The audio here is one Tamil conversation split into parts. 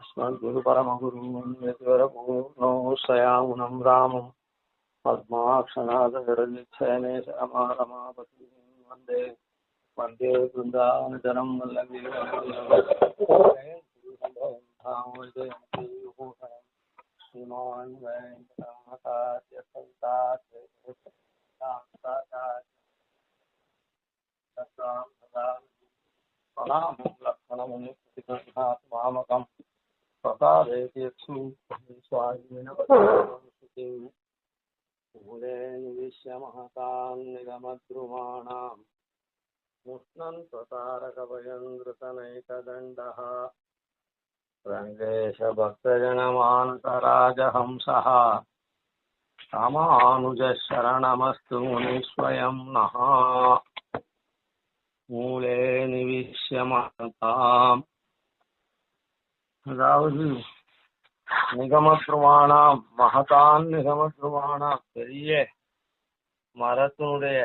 अस्मद्गुरुपरमगुरुर्यतिवरपूर्णो सयामुनं रामं पद्माक्षनाथगरलिच्छयने श्यामारमापतिं वन्दे वन्दे वृन्दावनचरं वल्लभीभूषणं श्रीमान् वेङ्कटनाथार्य लक्ष्मणमुनिमामकं मूले निविश्य महतान् निगमद्रुमाणां मुष्णन् स्वतारकभयन्द्रतनैकदण्डः रङ्गेशभक्तजनमानसराजहंसः रामानुजशरणमस्तु मुनिस्वयं नः मूले निविश्य महताम् அதாவது நிகமத்ருவானாம் மகதான் நிகமத்ருவானாம் பெரிய மரத்தினுடைய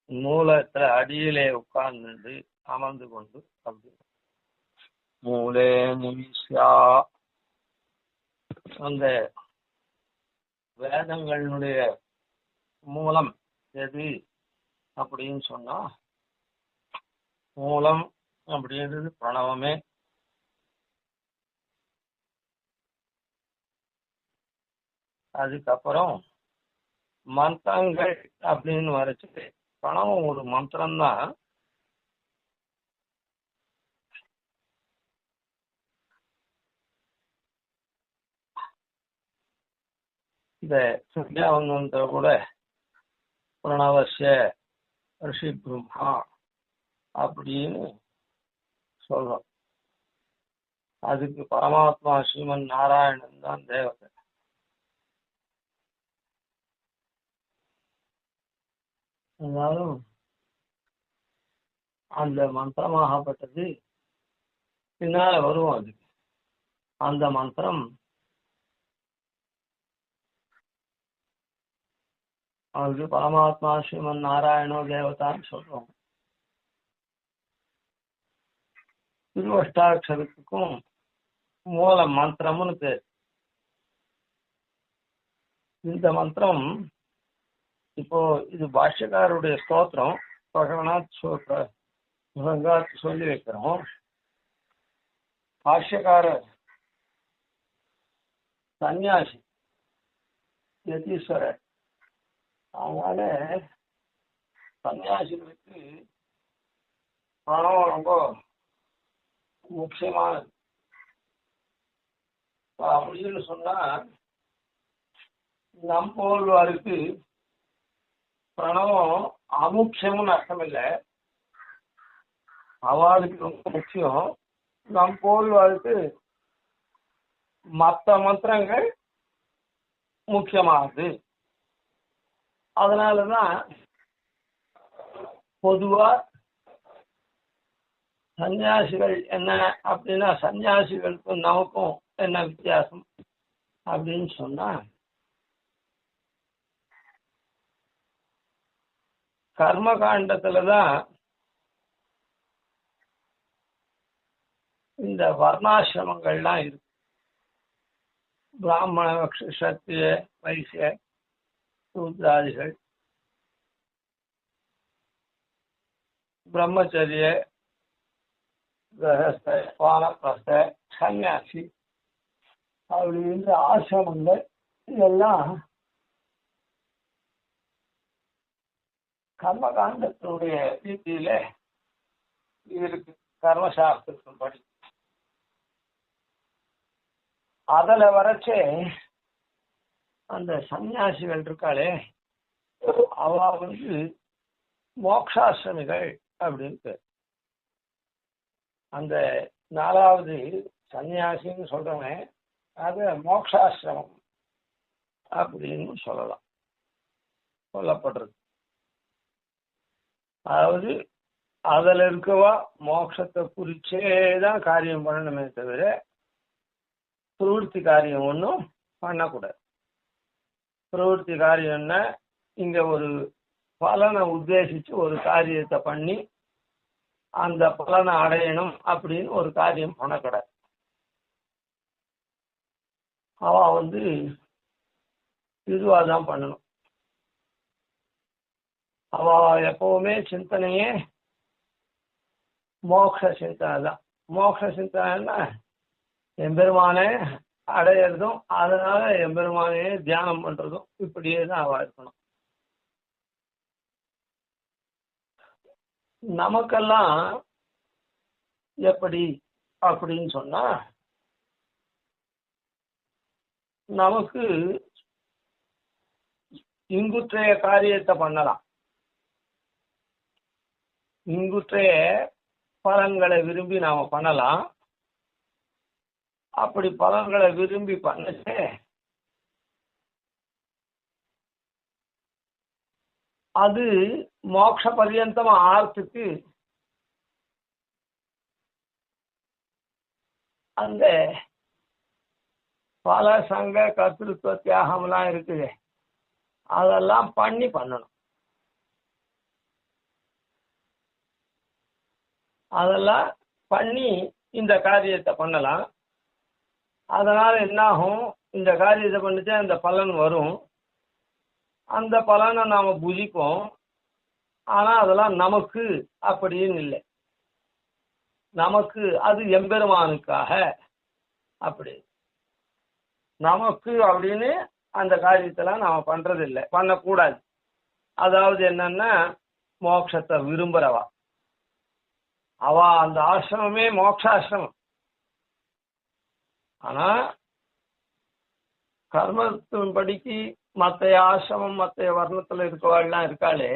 மூலத்துல அடியிலே உட்கார்ந்து அமர்ந்து கொண்டு அப்படி மூலே நிவிஷ்யா அந்த வேதங்களுடைய மூலம் எது அப்படின்னு சொன்னா மூலம் அப்படின்றது பிரணவமே. அதுக்கப்புறம் மந்திரங்கள் அப்படின்னு வரைச்சு பிரணவம் ஒரு மந்திரம்தான். இந்த சத்யாவந்தத்துல கூட பிரணவசிய ரிஷி பிரம்மா அப்படின்னு சொல்றோம். அதுக்கு பரமாத்மா ஸ்ரீமன் நாராயணன் தான் தேவதை. இருந்தாலும் அந்த மந்திரமாகப்பட்டது பின்னால வரும். அதுக்கு அந்த மந்திரம் அதுக்கு பரமாத்மா ஸ்ரீமன் நாராயணோ தேவதான்னு சொல்றோம். திருவஷ்டாட்சரத்துக்கும் மூல மந்திரம்னு பேர். இந்த மந்திரம் இப்போ இது பாஷ்யக்காரருடைய ஸ்தோத்திரம் பிரகரணாத் சொல்லி வைக்கிறோம். பாஷ்யக்காரர் சன்னியாசி யதீஸ்வரர். அதனால சன்னியாசிகளுக்கு பணம் ரொம்ப முக்கியமானது. அப்படின்னு சொன்னா நம்போல்வாருக்கு பிரணவம் அமுக்கியம்னு அர்த்தம் இல்லை, அவளுக்கு ரொம்ப முக்கியம். நம்போல்வாருக்கு மற்ற மந்திரங்கள் முக்கியமானது. அதனாலதான் பொதுவா சன்னியாசிகள் என்ன அப்படின்னா சன்னியாசிகளுக்கும் நமக்கும் என்ன வித்தியாசம் அப்படின்னு சொன்னா கர்மகாண்டத்துலதான் இந்த வர்ணாசிரமங்கள்லாம் இருக்கு. பிராமண சத்திரிய வைசிய சூத்ராதிகள், பிரம்மச்சரிய கிரகஸ்த வானப்பிரஸ்த சன்னியாசி அப்படின்ற ஆசிரமங்கள் இதெல்லாம் கர்மகாண்டத்தினுடைய ரீதியில இருக்கு. கர்மசாஸ்திரத்தின் படி அதுல வரைச்சே அந்த சன்னியாசிகள் இருக்காளே அவ மோக்ஷாசிரமிகள் அப்படின்னு பேர். அந்த 4வது சன்னியாசின்னு சொல்றவன் அது மோக்ஷாசிரமம் அப்படின்னு சொல்லலாம், சொல்லப்படுறது. அதாவது அதுல இருக்கவா மோட்சத்தை குறிச்சேதான் காரியம் பண்ணணுமே தவிர பிரவருத்தி காரியம் ஒன்றும் பண்ணக்கூடாது. பிரவருத்தி காரியம்னா இங்க ஒரு பலனை உத்தேசிச்சு ஒரு காரியத்தை பண்ணி அந்த பலனை அடையணும் அப்படின்னு ஒரு காரியம் பண்ணக்கூடாது. அவ இதுவாதான் பண்ணணும். அவ எப்பவுமே சிந்தனையே மோட்ச சிந்தனை தான். மோட்ச சிந்தனைன்னா எம்பெருமானே அடையிறதும் அதனால எம்பெருமானையே தியானம் பண்றதும் இப்படியே தான் அவ இருக்கணும். நமக்கெல்லாம் எப்படி அப்படின்னு சொன்னா, நமக்கு இங்குற்றைய காரியத்தை பண்ணலாம். இங்குற்றைய பலன்களை விரும்பி நாம பண்ணலாம். அப்படி பலன்களை விரும்பி பண்ணச்சு அது மோட்ச பர்யந்தம் ஆறதுக்கு அந்த பல சங்க கர்த்திருவ தியாகம்லாம் இருக்குது, அதெல்லாம் பண்ணணும். அதெல்லாம் பண்ணி இந்த காரியத்தை பண்ணலாம். அதனால என்ன ஆகும், இந்த காரியத்தை பண்ணிட்டு அந்த பலன் வரும். அந்த பலனை நாம புஜிப்போம். ஆனா அதெல்லாம் நமக்கு அப்படின்னு இல்லை. நமக்கு அது எம்பெருமானுக்காக. அப்படி நமக்கு அப்படின்னு அந்த காரியத்தெல்லாம் நாம பண்றது இல்லை, பண்ணக்கூடாது. அதாவது என்னன்னா, மோட்சத்தை விரும்புறவா அவ அந்த ஆசிரமமே மோட்சாசிரமம். ஆனா கர்மத்தின்படிக்கு மற்ற ஆசிரமம் மற்ற வர்ணத்துல இருக்கவாள்லாம் இருக்காளே,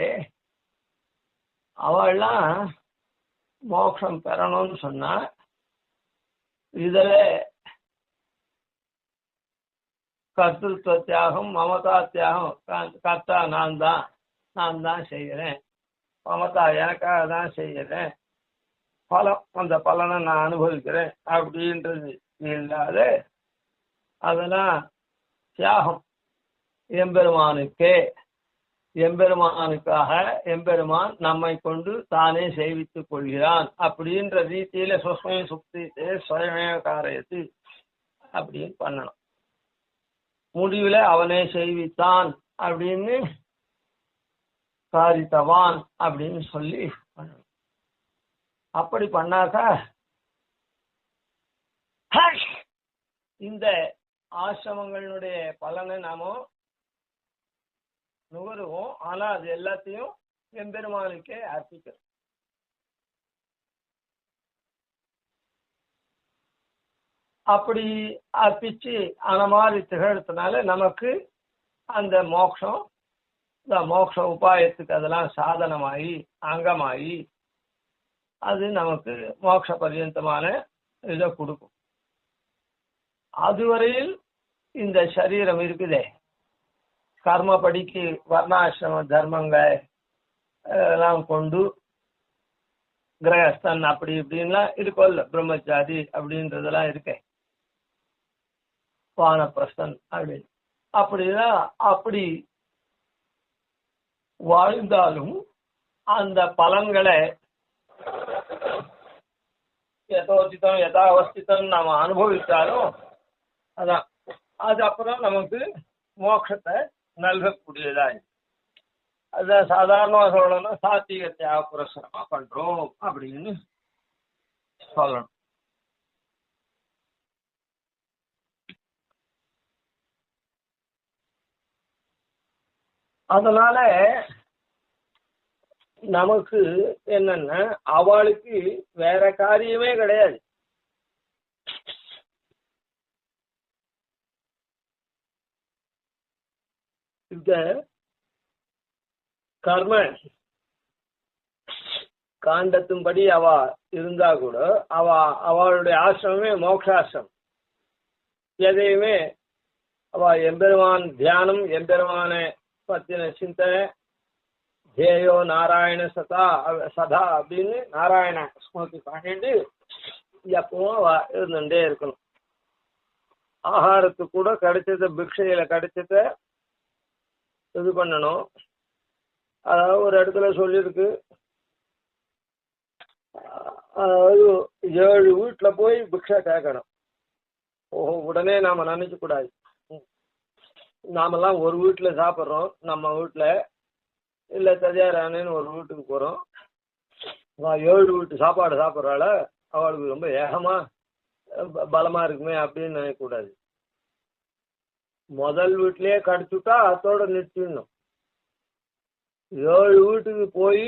அவள்லாம் மோட்சம் பெறணும்னு சொன்னா இதுல கர்த்திருவ தியாகம் மமதா தியாகம், கர்த்தா நான் தான் செய்கிறேன், மமதா எனக்காக தான் செய்கிறேன், பலம் அந்த பலனை நான் அனுபவிக்கிறேன் அப்படின்றது இல்லாத அதெல்லாம் தியாகம் எம்பெருமானுக்கே. எம்பெருமானுக்காக எம்பெருமான் நம்மை கொண்டு தானே செய்வித்துக் கொள்கிறான் அப்படின்ற ரீதியில சுஸ்மய சுக்தி சுயமேவ காரயத்து அப்படின்னு பண்ணணும். முடிவுல அவனே செய்வித்தான் அப்படின்னு காரித்தவான் அப்படின்னு சொல்லி பண்ணணும். அப்படி பண்ணாக்கா இந்த ஆசிரமங்களுடைய பலனை நாம நுகருவோம். ஆனா அது எல்லாத்தையும் எம்பெருமானுக்கே அர்ப்பிக்கிறோம். அப்படி அர்ப்பிச்சு அந்த மாதிரி திகழத்தினால நமக்கு அந்த மோட்சம், இந்த மோட்ச உபாயத்துக்கு அதெல்லாம் சாதனமாயி அங்கமாயி அது நமக்கு மோட்ச பர்யந்தமான இதை கொடுக்கும். அதுவரையில் இந்த சரீரம் இருக்குதே, கர்மப்படிக்கு வர்ணாசிரம தர்மங்கள் எல்லாம் கொண்டு கிரகஸ்தன் அப்படி இப்படின்லாம் இருக்கும்ல, பிரம்மச்சாரி அப்படின்றதெல்லாம் இருக்கே, வானப்பிரஸ்தன் அப்படின்னு அப்படிதான். அப்படி வாழ்ந்தாலும் அந்த பலன்களை யதோச்சிதம் யதாவஸ்திதம் நாம அனுபவித்தாலும் அதான் அது அப்புறம் நமக்கு மோட்சத்தை நல்கக்கூடியதா. அதான் சாதாரணமாக சொல்லணும்னா சாத்திக தியாக புரஸ்கரமா பண்றோம் அப்படின்னு சொல்லணும். அதனால நமக்கு என்னன்னா, அவளுக்கு வேற காரியமே கிடையாது. இந்த கர்ம காண்டத்தின்படி அவ இருந்தா கூட அவளுடைய ஆசிரமே மோட்சாசிரமம். எதையுமே அவ எம்பெருமான் தியானம், எம்பெருமான பத்தின சிந்தனை, தேயோ நாராயண சதா அப்படின்னு நாராயண ஸ்மிருதி பண்ணிட்டு எப்பவும் அவ இருந்துட்டே இருக்கணும். ஆகாரத்துக்கு கூட கிடைச்சத பிக்ஷையில கிடைச்சத இது பண்ணணும். அதாவது ஒரு இடத்துல சொல்லியிருக்கு, அதாவது 7 வீட்டுல போய் பிக்ஷை கேட்கணும். ஓஹோ, உடனே நாம நினைக்க கூடாது. நாமெல்லாம் ஒரு வீட்டுல சாப்பிட்றோம், நம்ம வீட்டுல இல்ல தஜாரானு ஒரு வீட்டுக்கு போறோம், 7 வீட்டு சாப்பாடு சாப்பிட்றால அவளுக்கு ரொம்ப ஏகமா பலமா இருக்குமே அப்படின்னு நினைக்கக்கூடாது. முதல் வீட்லயே கடிச்சுட்டா அதோட நிறுத்திடணும். 7 வீட்டுக்கு போய்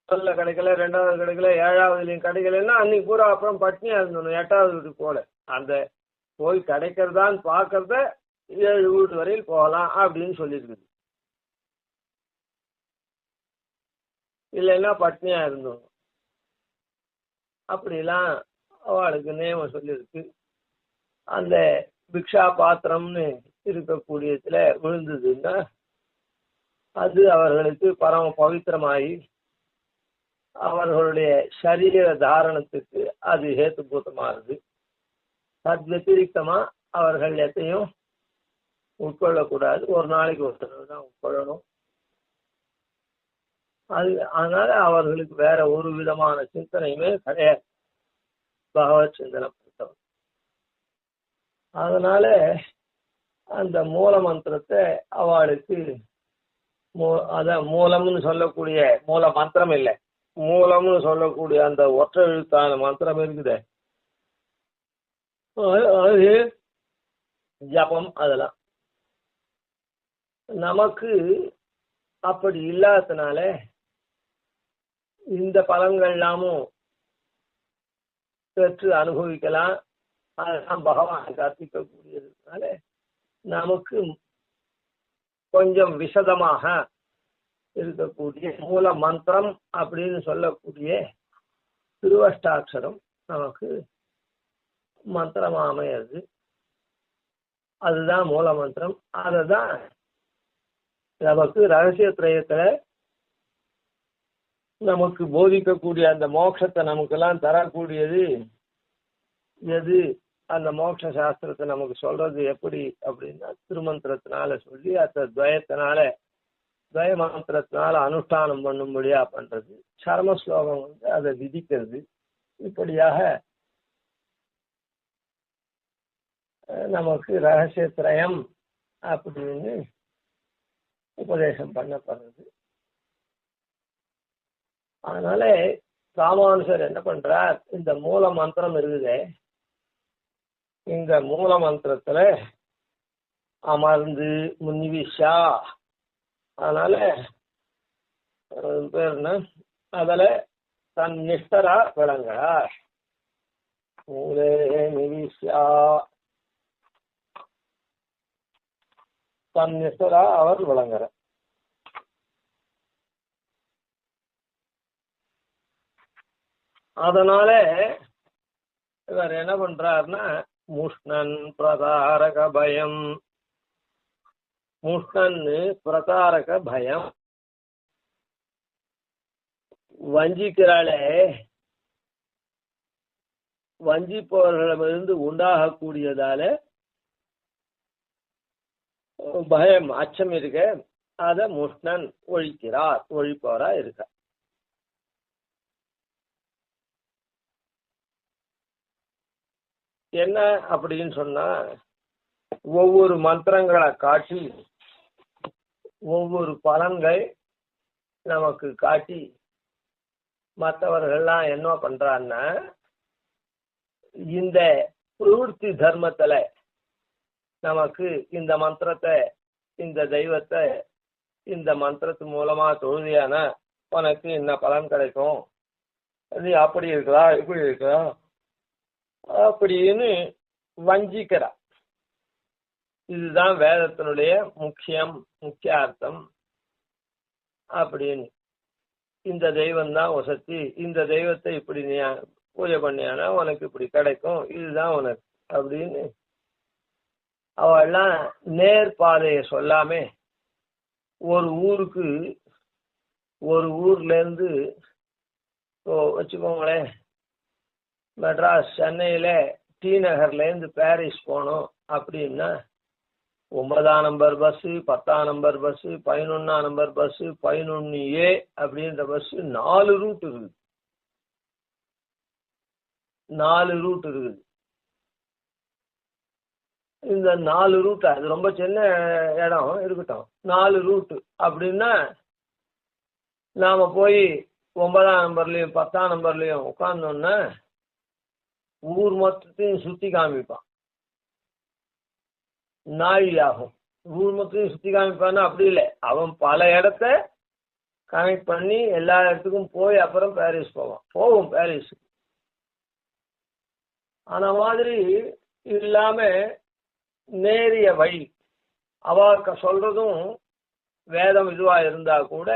முதல்ல கிடைக்கல, 2வது கிடைக்கல, 7வதுலையும் கிடைக்கலன்னா அன்னைக்கு பூரா அப்புறம் பட்னியா இருந்தணும். 8வது வீட்டுக்கு போல அந்த போய் கிடைக்கிறதான்னு பார்க்கறத 7 வீட்டு வரையில் போகலாம் அப்படின்னு சொல்லியிருக்குது. இல்லைன்னா பட்னியா இருந்தோம். அப்படிலாம் அவளுக்கு நியமம் சொல்லியிருக்கு. அந்த பிக்ஷா பாத்திரம்னு இருக்கக்கூடியதுல விழுந்ததுன்னா அது அவர்களுக்கு பரம பவித்திரமாயி அவர்களுடைய சரீர தாரணத்துக்கு அது ஹேத்துபூதமானது. தத்வத்திரிக்தமா அவர்கள் எத்தையும் உட்கொள்ளக்கூடாது. ஒரு நாளைக்கு ஒரு தடவை தான் உட்கொள்ளணும். அது அதனால அவர்களுக்கு வேற ஒரு விதமான சிந்தனையுமே கிடையாது, பகவத் சிந்தனை பொறுத்தவரை. அதனால அந்த மூல மந்திரத்தை அவளுக்கு அதான் மூலம்னு சொல்லக்கூடிய மூல மந்திரம் இல்லை, மூலம்னு சொல்லக்கூடிய அந்த ஒற்றை எழுத்தான மந்திரம் இருக்குது, அது ஜபம். அதெல்லாம் நமக்கு அப்படி இல்லாததுனால இந்த பலன்கள் எல்லாமும் பெற்று அனுபவிக்கலாம். அதெல்லாம் பகவான் கற்பிக்கக்கூடியதுனால நமக்கு கொஞ்சம் விசதமாக இருக்கக்கூடிய மூல மந்திரம் அப்படின்னு சொல்லக்கூடிய திருவஷ்டாட்சரம் நமக்கு மந்திரமா அமையாது. அதுதான் மூல மந்திரம். அதுதான் நமக்கு ரகசிய திரயத்துல நமக்கு போதிக்கக்கூடிய அந்த மோட்சத்தை நமக்கெல்லாம் தரக்கூடியது எது, அந்த மோட்ச சாஸ்திரத்தை நமக்கு சொல்றது எப்படி அப்படின்னா திருமந்திரத்தினால சொல்லி அந்த துவயத்தினால துவய மந்திரத்தினால அனுஷ்டானம் பண்ணும்படியா பண்றது. சர்ம ஸ்லோகம் அதை விதிக்கிறது. இப்படியாக நமக்கு ரகசிய திரயம் அப்படின்னு உபதேசம் பண்ணப்படுறது. அதனால ராமானுஷர் என்ன பண்றார், இந்த மூல மந்திரம் இருக்குதே, இந்த மூல மந்திரத்துல அமர்ந்து முன்னிவிஷா, அதனால பேர் என்ன, அதுல தன் நிஷ்டரா விளங்குறார். மூலே நிவிஷா, தன் நிஷ்டரா அவர் விளங்குறார். அதனால இவர் என்ன பண்றாருன்னா முஷ்ணன் பிரதாரக பயம், முஷ்ணன்னு பிரதாரக பயம், வஞ்சிக்கிறாளே வஞ்சிப்பவர்களிடமிருந்து உண்டாகக்கூடியதால பயம் அச்சம் இருக்க, அத முஷ்ணன் ஒழிக்கிறார், ஒழிப்பவரா இருக்க. என்ன அப்படின்னு சொன்னா ஒவ்வொரு மந்திரங்களை காட்டி ஒவ்வொரு பலன்கள் நமக்கு காட்டி மற்றவர்கள்லாம் என்ன பண்றான்னா இந்த பிரவೃತ್ತಿ தர்மத்துல நமக்கு இந்த மந்திரத்தை இந்த தெய்வத்தை இந்த மந்திரத்து மூலமா தொழுதியான உனக்கு என்ன பலன் கிடைக்கும், அது அப்படி இருக்கலாம் இப்படி இருக்கலாம் அப்படின்னு வஞ்சிக்கிறா. இதுதான் வேதத்தினுடைய முக்கிய அர்த்தம் அப்படின்னு. இந்த தெய்வம் தான் வசதி, இந்த தெய்வத்தை இப்படி நீ பூஜை பண்ணியானா உனக்கு இப்படி கிடைக்கும், இதுதான் உனக்கு அப்படின்னு அவெல்லாம் நேர் பாதையை சொல்லாம ஒரு ஊருக்கு ஒரு ஊர்ல இருந்து வச்சுக்கோங்களேன், மெட்ராஸ் சென்னையில டி நகர்ல இருந்து பாரிஸ் போனோம் அப்படின்னா 9ஆம் நம்பர் பஸ், 10ஆம் நம்பர் பஸ், 11ஆம் நம்பர் பஸ், 11A அப்படின்ற பஸ் 4 ரூட் இருக்குது. 4 ரூட் இருக்குது. இந்த 4 ரூட் அது ரொம்ப சின்ன இடம் இருக்கட்டும். 4 ரூட் அப்படின்னா நாம போய் 9ஆம் நம்பர்லயும் 10ஆம் நம்பர்லயும் உட்கார்ந்தோம்னா ஊர் மொத்தத்தையும் சுத்தி காமிப்பான். நாழி ஆகும். ஊர் மொத்தத்தையும் சுத்தி காமிப்பான்னா அப்படி இல்லை, அவன் பல இடத்த கனெக்ட் பண்ணி எல்லா இடத்துக்கும் போய் அப்புறம் பாரிஸ் போவோம் பாரிஸுக்கு. அந்த மாதிரி இல்லாம நேரிய வழி அவ சொல்றதும் வேதம் இதுவா இருந்தா கூட,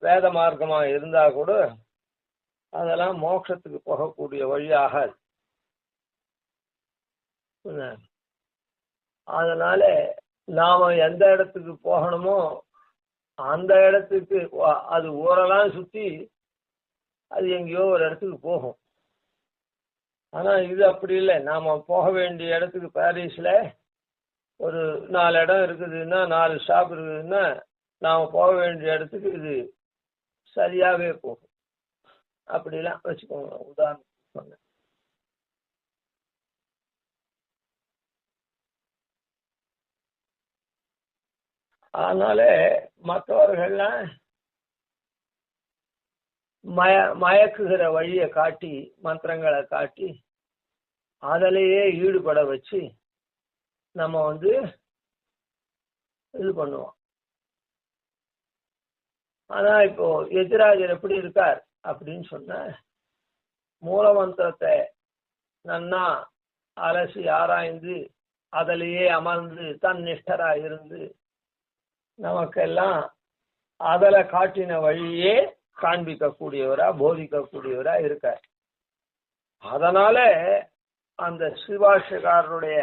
வேத மார்க்கமா இருந்தா கூட அதெல்லாம் மோட்சத்துக்கு போகக்கூடிய வழியாக. அதனால நாம எந்த இடத்துக்கு போகணுமோ அந்த இடத்துக்கு அது ஊரெல்லாம் சுத்தி அது எங்கேயோ ஒரு இடத்துக்கு போகும். ஆனா இது அப்படி இல்லை. நாம போக வேண்டிய இடத்துக்கு பாரிஸ்ல ஒரு 4 இடம் இருக்குதுன்னா, 4 ஸ்டாப் இருக்குதுன்னா, நாம போக வேண்டிய இடத்துக்கு இது சரியாவே போகும். அப்படிலாம் வச்சுக்கோங்க. உதாரணம் சொன்னேன். அதனால மற்றவர்கள்லாம் மயக்குகிற வழியை காட்டி, மந்திரங்களை காட்டி அதிலேயே ஈடுபட வச்சு நம்ம இது பண்ணுவோம். ஆனா இப்போ எதிராஜர் எப்படி இருக்கார் அப்படின்னு சொன்ன, மூலமந்திரத்தை நன்னா அலசி ஆராய்ந்து அதிலேயே அமர்ந்து தன் நிஷ்டரா இருந்து நமக்கெல்லாம் அதில் காட்டின வழியே காண்பிக்கக்கூடியவரா போதிக்கக்கூடியவரா இருக்கார். அதனால அந்த சிவாஷகாரருடைய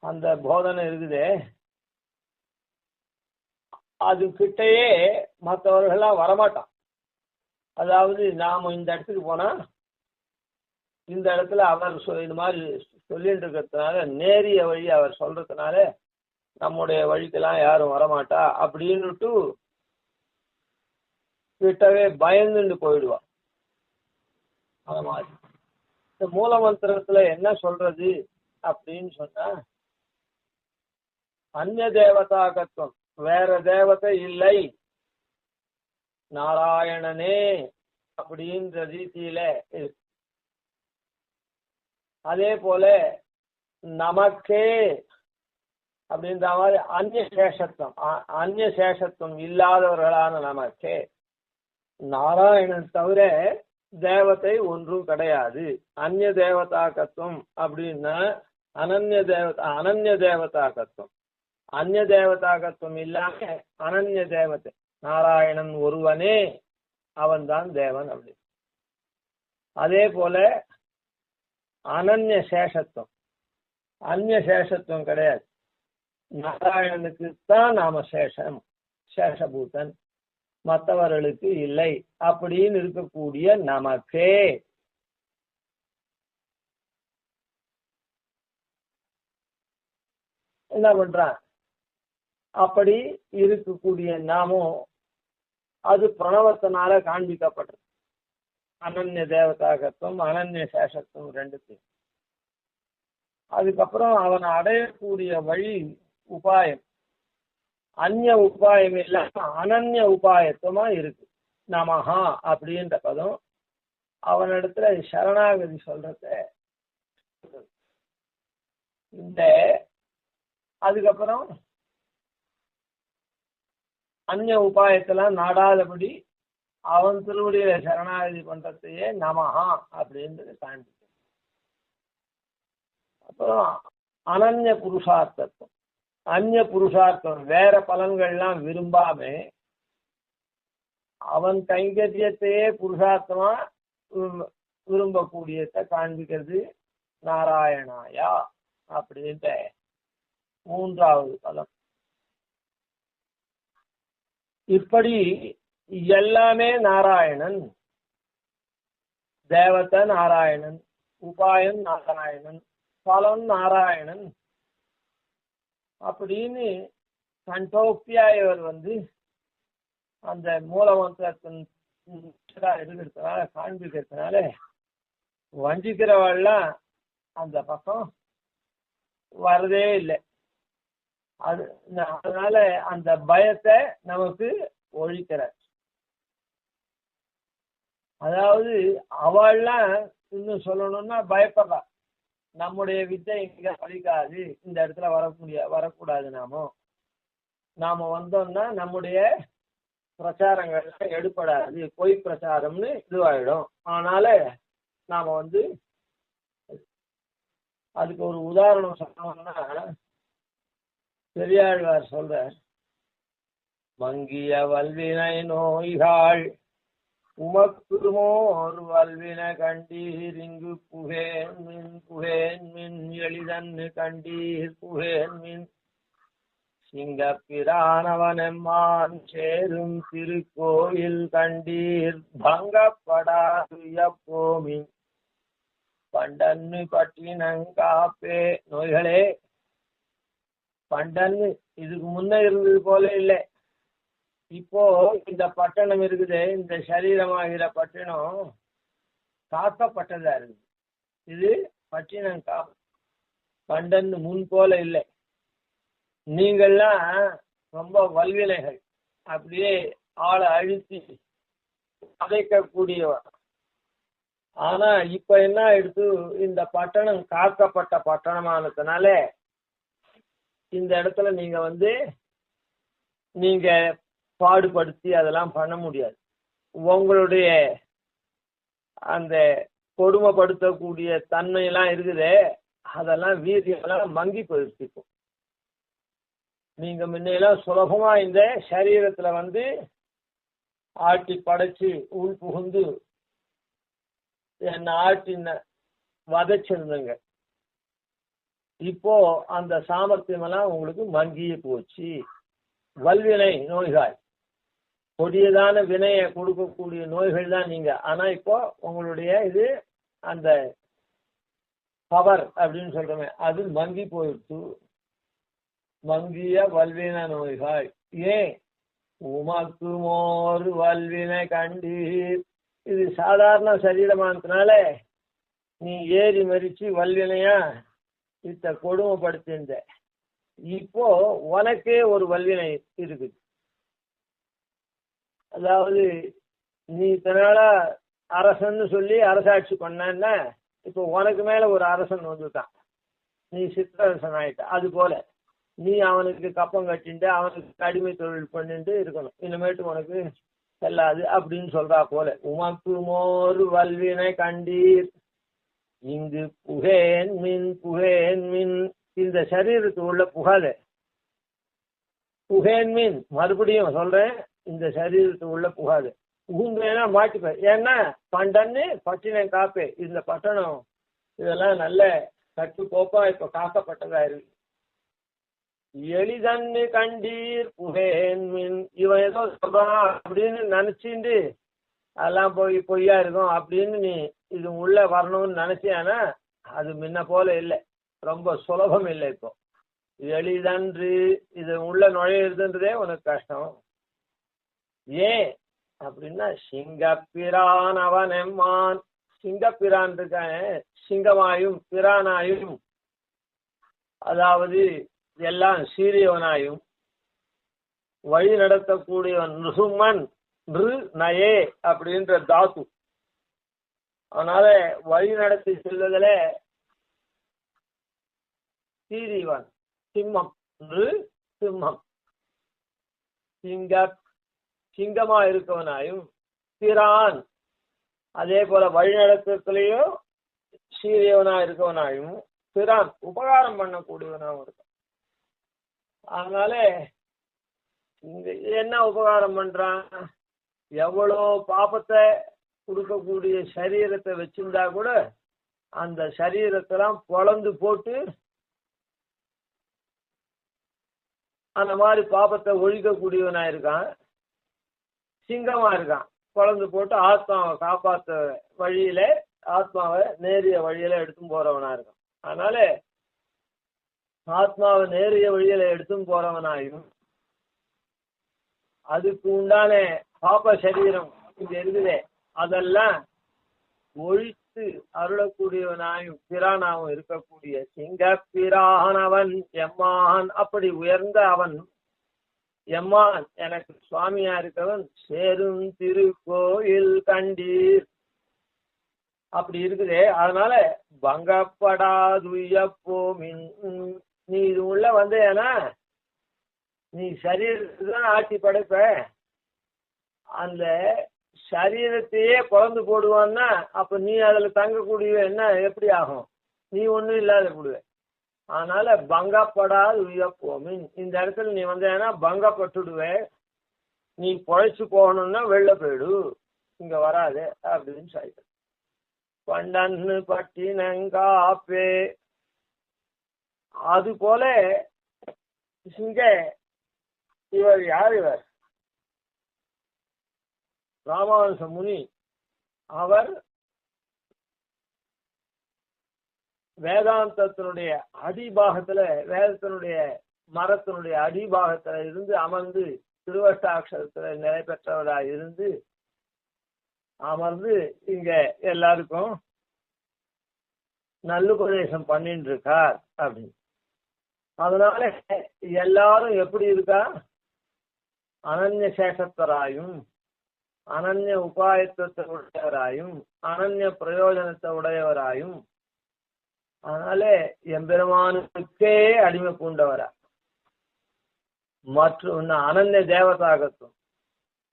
அந்த போதனை இருக்குதே, அது கிட்டேயே மற்றவர்கள்லாம் வரமாட்டான். அதாவது நாம இந்த இடத்துக்கு போனா இந்த இடத்துல அவர் இது மாதிரி சொல்லிட்டு இருக்கிறதுனால, நேரிய வழி அவர் சொல்றதுனால நம்முடைய வழிக்கெல்லாம் யாரும் வரமாட்டா அப்படின்னுட்டு கிட்டவே பயந்துட்டு போயிடுவா. அது மாதிரி இந்த மூலமந்திரத்துல என்ன சொல்றது அப்படின்னு சொன்னா, அந்நிய தேவதாகத்துவம், வேற தேவதை இல்லை, நாராயணனே அப்படின்ற ரீதியில இருக்கு. அதே போல நமக்கே அப்படின்ற மாதிரி அந்நிய சேஷத்துவம் இல்லாதவர்களான நமக்கே, நாராயணன் தவிர தேவதை ஒன்றும் கிடையாது. அந்நிய தேவதாகத்துவம் அப்படின்னா அனன்ய தேவதாகத்துவம், அந்நிய தேவதாகத்துவம் இல்லாம அனன்ய தேவதை நாராயணன் ஒருவனே, அவன்தான் தேவன் அப்படி. அதே போல அனன்ய சேஷத்துவம், அந்நிய சேஷத்துவம் கிடையாது. நாராயணனுக்கு தான் நாம சேஷபூதன், மற்றவர்களுக்கு இல்லை அப்படின்னு இருக்கக்கூடிய நமக்கே என்ன பண்றான், அப்படி இருக்கக்கூடிய நாமும் அது பிரணவத்தினால காண்பிக்கப்பட்டது. அனன்ய தேவதாகத்துவம் அனன்ய சேஷத்துவம் ரெண்டுத்தையும். அதுக்கப்புறம் அவனை அடையக்கூடிய வழி உபாயம் அந்நிய உபாயம் இல்லாம அனன்ய உபாயத்துவமா இருக்கு. நமஹா அப்படின்ற பதம் அவனிடத்துல சரணாகதி சொல்றத இந்த. அதுக்கப்புறம் அந்நிய உபாயத்தெல்லாம் நாடாதபடி அவன் திருவடியில சரணாகதி பண்றதையே நமஹா அப்படின்றது காண்பிக்கும். அப்புறம் அனன்ய புருஷார்த்தத்துவம், அந்நிய புருஷார்த்தம், வேற பலன்கள்லாம் விரும்பாம அவன் கைங்கரியத்தையே புருஷார்த்தமா விரும்பக்கூடியதை காண்பிக்கிறது நாராயணாயா அப்படின்ற 3வது பதம். இப்படி எல்லாமே நாராயணன், தேவதை நாராயணன், உபாயம் நாராயணன், பலன் நாராயணன் அப்படின்னு கண்டோப்பியா இவர் அந்த மூலமந்திரத்தின் இருக்கிறதுனால காண்பிக்கிறதுனால வஞ்சிக்கிறவாள்லாம் அந்த பக்கம் வரதே இல்லை. அதனால அந்த பயத்தை நமக்கு ஒழிக்கிறார். அதாவது அவள்லாம் இன்னும் சொல்லணும்னா பயப்படுறா, நம்முடைய வித்தை இங்க பலிக்காது, இந்த இடத்துல வரக்கூடாது, நாம வந்தோம்னா நம்முடைய பிரச்சாரங்கள்லாம் எடுப்படாது, பொய் பிரச்சாரம்னு இதுவாயிடும். அதனால நாம அதுக்கு ஒரு உதாரணம் சொன்னோம்னா பெரியாழ்வார் சொல்ற, மங்கிய வல்வினை நோய்கள் உமக்குமோர் வல்வின கண்டீர், இங்கு புகேன் மின் எளிதன்னு கண்டீர் புகேன் மின், சிங்கப்பிரானவனெம்மான் சேரும் திருக்கோயில் கண்டீர், பங்கப்படாது எப்போமி பண்டன்னு பட்டினங்காப்பே. நோய்களே, பண்டன்னு இதுக்கு முன்ன இருந்தது போல இல்லை. இப்போ இந்த பட்டணம் இருக்குது, இந்த சரீரமாகிற பட்டணம் காக்கப்பட்டதா இருக்குது. இது பட்டினம் பண்டன்னு முன் போல இல்லை. நீங்கள்லாம் ரொம்ப வல்வினைகள், அப்படியே ஆளை அழுத்தி அதைக்கக்கூடியவர். ஆனா இப்ப என்ன எடுத்து, இந்த பட்டணம் காக்கப்பட்ட பட்டணமானதுனால இந்த இடத்துல நீங்க பாடுபடுத்தி அதெல்லாம் பண்ண முடியாது. உங்களுடைய அந்த கொடுமைப்படுத்தக்கூடிய தன்மையெல்லாம் இருக்குதே, அதெல்லாம் வீரியெல்லாம் மங்கி போயிருக்கும். நீங்க முன்னையெல்லாம் சுலபமா இந்த சரீரத்துல ஆட்டி படைச்சு உள் புகுந்து என்ன ஆட்டி வதைச்சிருந்தங்க. இப்போ அந்த சாமர்த்தியம் எல்லாம் உங்களுக்கு மங்கிய போச்சு. வல்வினை நோய்கள், கொடியதான வினையை கொடுக்கக்கூடிய நோய்கள் தான் நீங்க. ஆனா இப்போ உங்களுடைய இது அந்த பவர் அப்படின்னு சொல்றோமே, அது மங்கி போயிடுச்சு. மங்கிய வல்வின நோய்கள். ஏன் உமக்கு மோர் வல்வினை கண்டீர். இது சாதாரண சரீரமானதுனால நீ ஏறி மறிச்சு வல்வினையா இத்த கொடுமைப்படுத்திருந்த. இப்போ உனக்கே ஒரு வல்வினை இருக்குது. அதாவது நீ இத்தனால அரசன்னு சொல்லி அரசாட்சி பண்ணன்னா, இப்போ உனக்கு மேல ஒரு அரசன் வந்துட்டான், நீ சிற்றரசன் ஆயிட்ட. அது போல நீ அவனுக்கு கப்பம் கட்டிட்டு அவனுக்கு அடிமை தொழில் பண்ணிட்டு இருக்கணும். இனிமேட்டு உனக்கு செல்லாது அப்படின்னு சொல்றா போல. உமக்கு மோர் வல்வினை கண்டீர், இங்கு புகேன் மின். இந்த சரீரத்து உள்ள புகாது. புகேன் மின், மறுபடியும் சொல்றேன், இந்த சரீரத்து உள்ள புகாது. புகுந்தேன்னா மாட்டிப்ப. ஏன்னா பண்டன்னு பட்டினம் காப்பே. இந்த பட்டணம் இதெல்லாம் நல்ல கட்டுக்கோப்பா இப்ப காக்கப்பட்டதா இருக்கு. எளிதன்னு கண்டீர் புகேன் மின். இவன் ஏதோ சொல்றான் அப்படின்னு நினைச்சுட்டு அதெல்லாம் பொய்யா இருக்கும் அப்படின்னு நீ இது உள்ள வரணும்னு நினைச்சியானா அது முன்ன போல இல்லை, ரொம்ப சுலபம் இல்லை. இப்போ எளிதன்று இது உள்ள நுழையிறதுன்றதே உனக்கு கஷ்டம். ஏன் அப்படின்னா, சிங்கப்பிரான் அவன் எம்மான். சிங்கப்பிரான் இருக்கான், சிங்கமாயும் பிரானாயும், அதாவது எல்லாம் சீரியவனாயும் வழி நடத்தக்கூடியவன். நிருமன் நயே அப்படின்ற தாத்து. அதனால வழி நடத்தி செல்வதில் சீரியவன் சிம்மம், சிம்மம் சிங்கமா இருக்கவனாயும், பிரான் அதே போல வழிநடத்தத்திலையும் சீரியவனா இருக்கவனாயும், பிரான் உபகாரம் பண்ணக்கூடியவனாகவும் இருக்கான். அதனால இங்க என்ன உபகாரம் பண்றான், எவ்வளோ பாபத்தை கொடுக்கக்கூடிய சரீரத்தை வச்சிருந்தா கூட அந்த சரீரத்தெல்லாம் பொளந்து போட்டு அந்த மாதிரி பாபத்தை ஒழிக்கக்கூடியவனா இருக்கான். சிங்கமா இருக்கான், பொளந்து போட்டு ஆத்மாவை காப்பாற்ற வழியில, ஆத்மாவை நேரிய வழியில எடுத்தும் போறவனா இருக்கான். அதனால ஆத்மாவை நேரிய வழியில எடுத்தும் போறவனாயும், அதுக்கு உண்டான பாப சரீரம் இங்க இருக்குதே அதெல்லாம் ஒழித்த அளித்து அருளக்கூடியவனாயும் பிரானாவும் இருக்கக்கூடிய சிங்கப்பிரானவன் எம்மான், அப்படி உயர்ந்த அவன் எம்மான் எனக்கு சுவாமியா இருக்கவன் சேரும் திருக்கோயில் கண்டீர் அப்படி இருக்குதே. அதனால பங்கப்படாதுயப்போமின், நீ இது உள்ள வந்தேனா நீ சரீரத்துதான் ஆட்சி படைப்ப, அந்த சரீரத்தையே குழந்து போடுவான்னா அப்ப நீ அதுல தங்கக்கூடிய என்ன எப்படி ஆகும், நீ ஒண்ணும் இல்லாத போடுவ. அதனால பங்கப்படாது உயப்போமின், இந்த இடத்துல நீ வந்தேன்னா பங்கப்பட்டுடுவே, நீ பொழைச்சு போகணும்னா வெளில போயிடு, இங்க வராது அப்படின்னு சொல்லிட்டு பண்டன்னு பட்டினங்காப்பே. அது போல இங்க இவர் யார், இவர் ராமானுஜ முனி. அவர் வேதாந்தத்தினுடைய அடிபாகத்துல, வேதத்தினுடைய மரத்தினுடைய அடிபாகத்துல இருந்து அமர்ந்து திருவஷ்டாட்சரத்துல நிலை பெற்றவராக இருந்து அமர்ந்து இங்க எல்லாருக்கும் நல்லுபதேசம் பண்ணிட்டு இருக்கார் அப்படின்னு. அதனால எல்லாரும் எப்படி இருக்கா, அனன்ய சேஷத்தராயும் அனன்ய உபாயத்துவத்தை உடையவராயும் அனன்ய பிரயோஜனத்தை உடையவராயும், அதனால எம்பெருமானுக்கே அடிமை பூண்டவரா, மற்றும் அனன்ய தேவதாகத்துவம்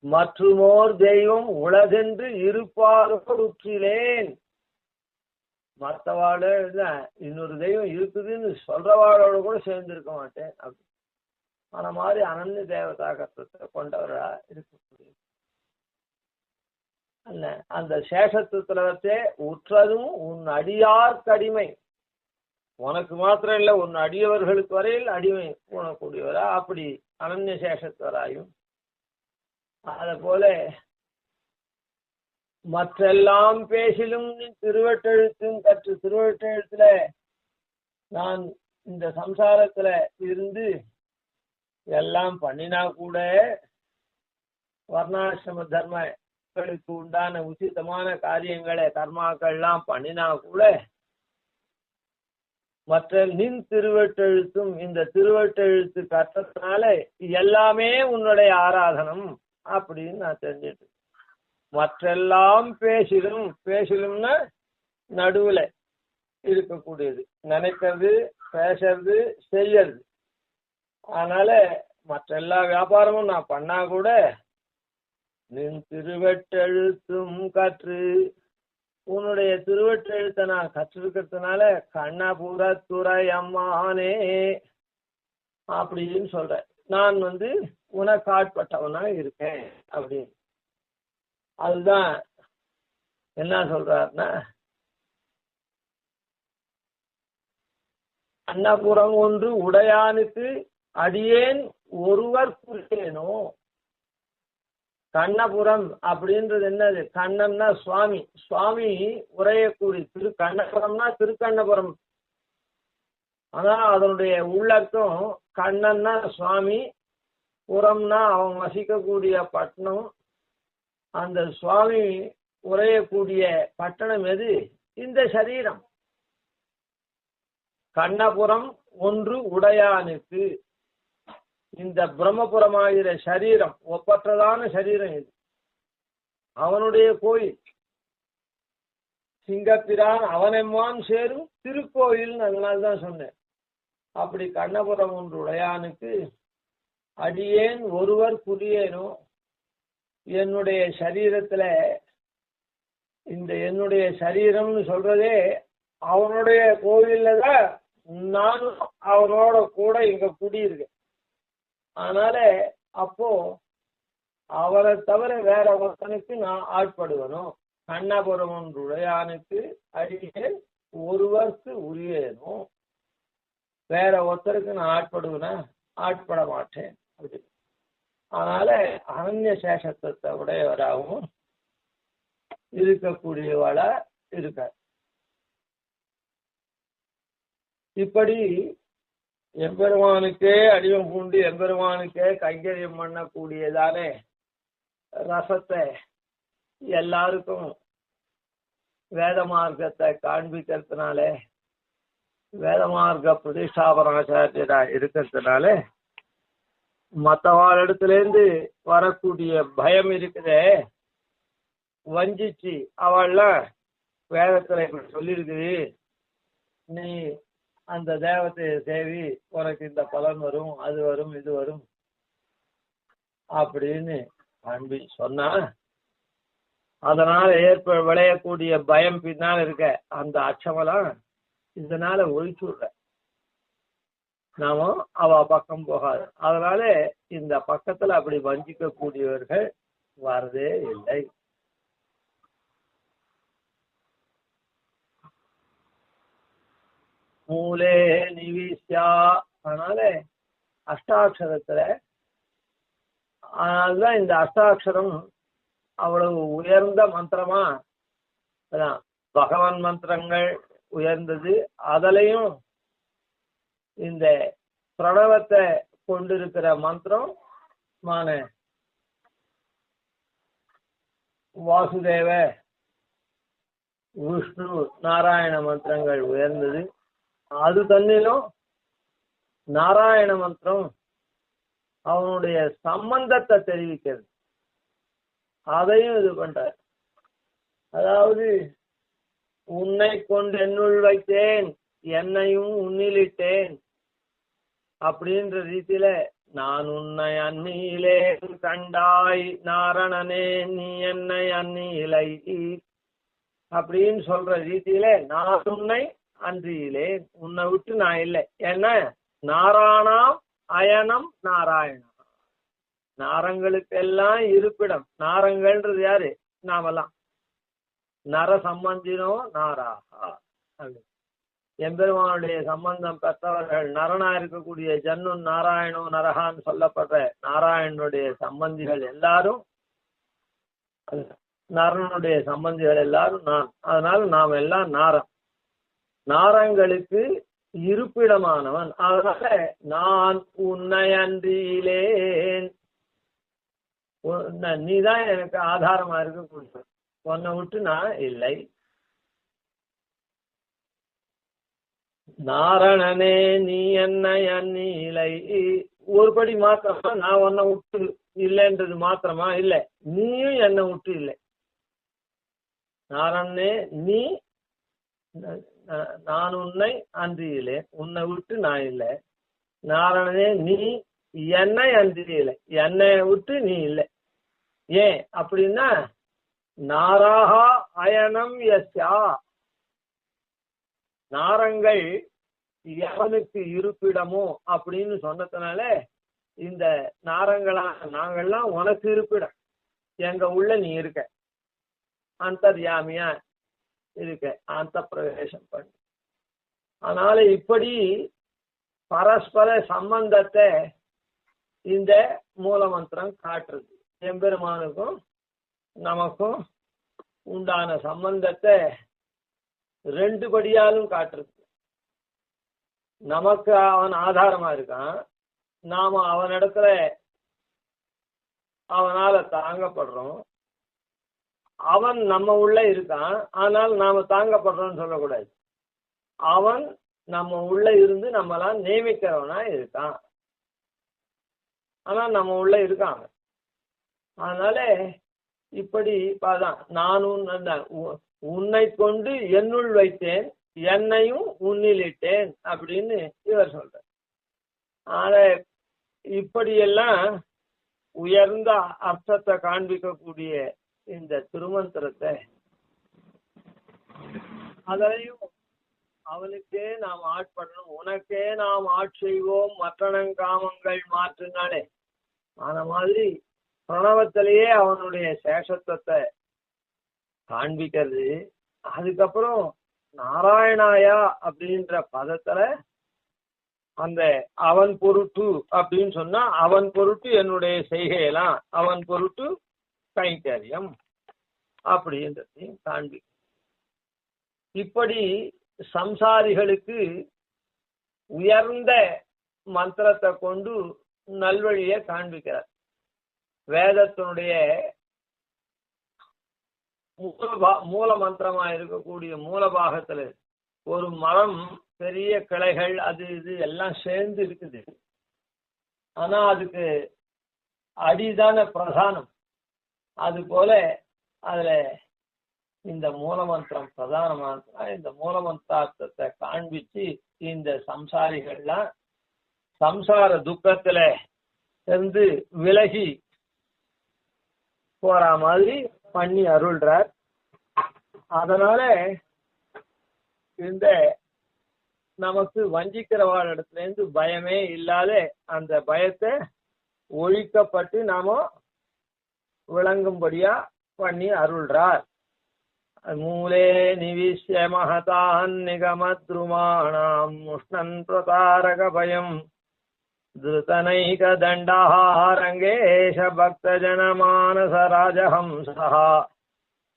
மற்றுமோர் தெய்வம் உலகென்று இருப்பாரோடு உற்றிலேன். மற்றவாழ இன்னொரு தெய்வம் இருக்குதுன்னு சொல்றவாழோட கூட சேர்ந்திருக்க மாட்டேன் அப்படி. ஆன மாதிரி அனன்ய தேவதாகத்துவத்தை கொண்டவரா இருக்கக்கூடிய அந்த சேஷத்துவத்துல வச்சே உற்றதும் உன் அடியார்க்கு அடிமை, உனக்கு மாத்திரம் இல்ல உன் அடியவர்களுக்கு வரையில் அடிமை போனக்கூடியவரா அப்படி அனன்ய சேஷத்துவராயும், அத போல மற்றெல்லாம் பேசிலும் திருவட்டெழுத்தும் கற்று, திருவட்டெழுத்துல நான் இந்த சம்சாரத்துல இருந்து எல்லாம் பண்ணினா கூட வர்ணாசிரம தர்மங்களுக்கு உண்டான உச்சிதமான காரியங்களை கர்மாக்கள்லாம் பண்ணினா கூட மற்ற நின் திருவட்டெழுத்தும், இந்த திருவட்டெழுத்து கற்றதுனால எல்லாமே உன்னுடைய ஆராதனம் அப்படின்னு நான் தெரிஞ்சுட்டு, மற்றெல்லாம் பேசிலும், பேசிலும்னா நடுவுல இருக்கக்கூடியது, நினைக்கிறது பேசுறது செய்யறது. அதனால மற்ற எல்லா வியாபாரமும் நான் பண்ணா கூட நின் திருவட்டெழுத்தும் கற்று, உன்னுடைய திருவட்டெழுத்தை நான் கற்றிருக்கிறதுனால கண்ணபுரத்துறை அம்மானே அப்படின்னு சொல்றேன், நான் உனக்கு ஆட்பட்டவனா இருக்கேன் அப்படின்னு. அதுதான் என்ன சொல்றாருன்னா, அன்னபுரம் ஒன்று உடையானுக்கு அடியேன் ஒருவர் புரியேனோ. கண்ணபுரம் அப்படின்றது என்னது, கண்ணன்னா சுவாமி, சுவாமி உரையக்கூடி திரு கண்ணபுரம்னா திருக்கண்ணபுரம். ஆனா அதனுடைய உள்ளர்த்தம் கண்ணன்னா சுவாமி, புறம்னா அவன் வசிக்கக்கூடிய பட்டணம். அந்த சுவாமி உரையக்கூடிய பட்டணம் எது, இந்த சரீரம். கண்ணபுரம் ஒன்று உடையானுக்கு, இந்த பிரம்மபுரமாகிற சரீரம் ஒப்பற்றதான சரீரம் இது, அவனுடைய கோயில். சிங்கப்பிரான் அவனெம்மான் சேரும் திருக்கோயில், அதனால்தான் சொன்னேன். அப்படி கண்ணபுரம் ஒன்று உடையானுக்கு அடியேன் ஒருவர் புரியேனோ. என்னுடைய சரீரத்துல, இந்த என்னுடைய சரீரம்னு சொல்றதே அவனுடைய கோவில்ல தான் நானும் அவனோட கூட இங்க குடியிருக்கேன். அதனால அப்போ அவரை தவிர வேற ஒருத்தனுக்கு நான் ஆட்படுவனும். கண்ணபுரம் ஒன்று உடையானுக்கு அடியேன் ஒருவருக்கு உரியேனும், வேற ஒருத்தருக்கு நான் ஆட்படுவேனா, ஆட்பட மாட்டேன் அப்படி. அதனால அனன்ய சேஷத்துவத்தை உடையவராகவும் இருக்கக்கூடியவளா இருக்க. இப்படி எம்பெருமானுக்கே அடிவம் பூண்டு எம்பெருமானுக்கே கைங்கரியம் பண்ணக்கூடியதானே ரசத்தை எல்லாருக்கும் வேத மார்க்கத்தை காண்பிக்கிறதுனால வேத மார்க்க பிரதிஷ்டாபனாச்சாரியரா இருக்கிறதுனால மற்றவாளிடத்திலேருந்து வரக்கூடிய பயம் இருக்குதே, வஞ்சிச்சு அவள்லாம் வேதத்துல இப்படி சொல்லியிருக்குது, நீ அந்த தேவதையை சேவி உனக்கு இந்த பலன் வரும், அது வரும், இது வரும் அப்படின்னு அன்பி சொன்னா அதனால விளையக்கூடிய பயம் பின்னால் இருக்க அந்த அச்சமெல்லாம் இதனால ஒழிச்சுடுற, நாம அவ பக்கம் போகாது. அதனால இந்த பக்கத்துல அப்படி வஞ்சிக்க கூடியவர்கள் வரதே இல்லை. மூலே நிவிஷ்யா, அதனால அஷ்டாட்சரத்துல அதனால்தான் இந்த அஷ்டாட்சரம் அவ்வளவு உயர்ந்த மந்திரமா, பகவான் மந்திரங்கள் உயர்ந்தது, அதுலயும் இந்த பிரணவத்தை கொண்டிருக்கிற மந்திரம் வாசுதேவ விஷ்ணு நாராயண மந்திரங்கள் உயர்ந்தது. அது தன்னிலும் நாராயண மந்திரம் அவனுடைய சம்பந்தத்தை தெரிவிக்கிறது, அதையும் இது பண்றார். அதாவது உன்னை கொண்டு என்னுள் வைத்தேன், என்னையும் உன்னிலிட்டேன் அப்படின்ற ரீதியில நான் உன்னை அந்நியிலே கண்டாய் நாரணனே நீ என்னை அந்நியிலை அப்படின்னு சொல்ற ரீதியில நான் உன்னை அன்றியிலே, உன்னை விட்டு நான் இல்லை. ஏன்னா நாராயணம் அயனம் நாராயணா, நாரங்களுக்கெல்லாம் இருப்பிடம். நாரங்கள்ன்றது யாரு? நாமெல்லாம் நர சம்பந்தினோ நாராகா. எம்பெருமானுடைய சம்பந்தம் பெற்றவர்கள் நரனா இருக்கக்கூடிய ஜன்னு நாராயணோ நரகான்னு சொல்லப்படுற நாராயணனுடைய சம்பந்திகள் எல்லாரும், நரனுடைய சம்பந்திகள் எல்லாரும் நான். அதனால நாம் எல்லாம் நாரம், நாரங்களுக்கு இருப்பிடமானவன். அதனால நான் உன்னை அன்றியிலேன், நீதான் எனக்கு ஆதாரமா இருக்கக்கூடிய, உன்னை விட்டு நான் இல்லை. நாரணனே நீ என்னை அந்நிலை, ஒருபடி மாத்திரமா நான் உன்னை விட்டு இல்லைன்றது மாத்திரமா இல்லை, நீயும் என்னை விட்டு இல்லை. நாரணனே நீ, நான் உன்னை அன்றியிலே, உன்னை விட்டு நான் இல்லை. நாரணனே நீ என்னை அன்றியிலே, என்னை விட்டு நீ இல்லை. ஏன் அப்படின்னா நாராகா அயனம் யஸ்யா, நாரங்கள் எவனுக்கு இருப்பிடமோ அப்படின்னு சொன்னதுனால இந்த நாரங்களா நாங்கள்லாம் உனக்கு இருப்பிடம், எங்க உள்ள நீ இருக்க, அந்தர்யாமியா இருக்க, அந்த பிரவேசம் பண்ணு. அதனால இப்படி பரஸ்பர சம்பந்தத்தை இந்த மூலமந்திரம் காட்டுறது. எம்பெருமானுக்கும் நமக்கும் உண்டான சம்பந்தத்தை ரெண்டு படியாலும் காட்டுறது. நமக்கு அவன் ஆதாரமா இருக்கான், நாம அவனிடத்துல அவனால தாங்கப்படுறோம். அவன் நம்ம உள்ள இருக்கான், ஆனால் நாம தாங்கப்படுறோம்னு சொல்லக்கூடாது. அவன் நம்ம உள்ள இருந்து நம்மளாம் நியமிக்கிறவனா இருக்கான், ஆனா நம்ம உள்ள இருக்கான். அதனால இப்படி பாதான் நானும் உன்னை கொண்டு என்னுள் வைத்தேன், என்னையும் உன்னிலிட்டேன் அப்படின்னு இவர் சொல்ற. ஆனா இப்படியெல்லாம் உயர்ந்த அர்த்தத்தை காண்பிக்கக்கூடிய இந்த திருமந்திரத்தை அதையும் அவனுக்கே நாம் ஆட்படணும், உனக்கே நாம் ஆட்செய்வோம் மற்றனங்காமங்கள் மாற்றுனாலே அந்த மாதிரி பிரணவத்திலேயே அவனுடைய சேஷத்துவத்தை காண்பிக்கிறது. அதுக்கப்புறம் நாராயணாயா அப்படின்ற பதத்துல அந்த அவன் பொருட்டு அப்படின்னு சொன்னா அவன் பொருட்டு என்னுடைய செய்கையெல்லாம், அவன் பொருட்டு கைங்கரியம் அப்படின்றதையும் காண்பி. இப்படி சம்சாரிகளுக்கு உயர்ந்த மந்திரத்தை கொண்டு நல்வழியை காண்பிக்கிறார். வேதத்தினுடைய மூல மந்திரமா இருக்கக்கூடிய மூலபாகத்துல ஒரு மரம் பெரிய கிளைகள் அது இது எல்லாம் சேர்ந்து இருக்குது. ஆனா அதுக்கு அடிதான பிரதானம். அது போல அதுல இந்த மூலமந்திரம் பிரதான மந்திரம். இந்த மூலமந்திரார்த்தத்தை காண்பிச்சு இந்த சம்சாரிகள்லாம் சம்சார துக்கத்துல இருந்து விலகி போற மாதிரி பண்ணி அருள்றார். அதனால இந்த நமக்கு வஞ்சிக்கிறவாள் இடத்துல இருந்து பயமே இல்லாத அந்த பயத்தை ஒழிக்கப்பட்டு நாம விளங்கும்படியா பண்ணி அருள்றார். மூலே நிவிஷ்ய மகதான் நிகமத்ருமாணாம் முஷ்ணன் பிரதாரக பயம் திருதனைக தண்டஹாரங்கேஷ பக்த ஜனமானச ராஜஹம்சஹ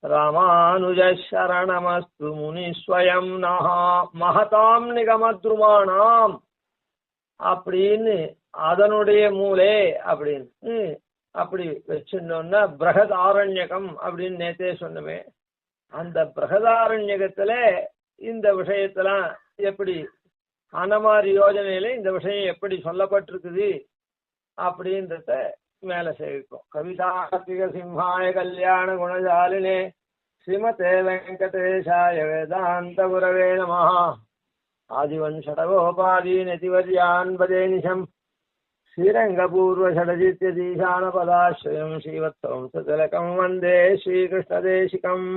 ராமானுஜ சரணமஸ்து முனிஸ்வயம் நஹா மகதாம் நிகமத்ருமாணாம் அப்படின்னு அதனுடைய மூலே அப்படின்னு அப்படி வச்சுட்டோம்னா பிரகதாரண்யகம் அப்படின்னு நேத்தே சொன்னமே. அந்த பிரகதாரண்யகத்துல இந்த விஷயத்தெல்லாம் எப்படி அந்த மாதிரி யோஜனையில இந்த விஷயம் எப்படி சொல்லப்பட்டிருக்குது அப்படின்றத மேல சேர்க்கும். கவிதார்த்திக சிம்ஹாய கல்யாண குணசாலினே ஸ்ரீமதே வெங்கடேஷாய வேதாந்த குரவே நமஹ. ஆதிவன் ஷடகோபாதீனதிவர்யான் பதேனிஷம் ஸ்ரீரங்கபூர்வ ஷடஜித்யதீசான பதாஸ்ரயம் ஸ்ரீவத்சவம் சதிலகம் வந்தே ஸ்ரீகிருஷ்ணதேசிகம்.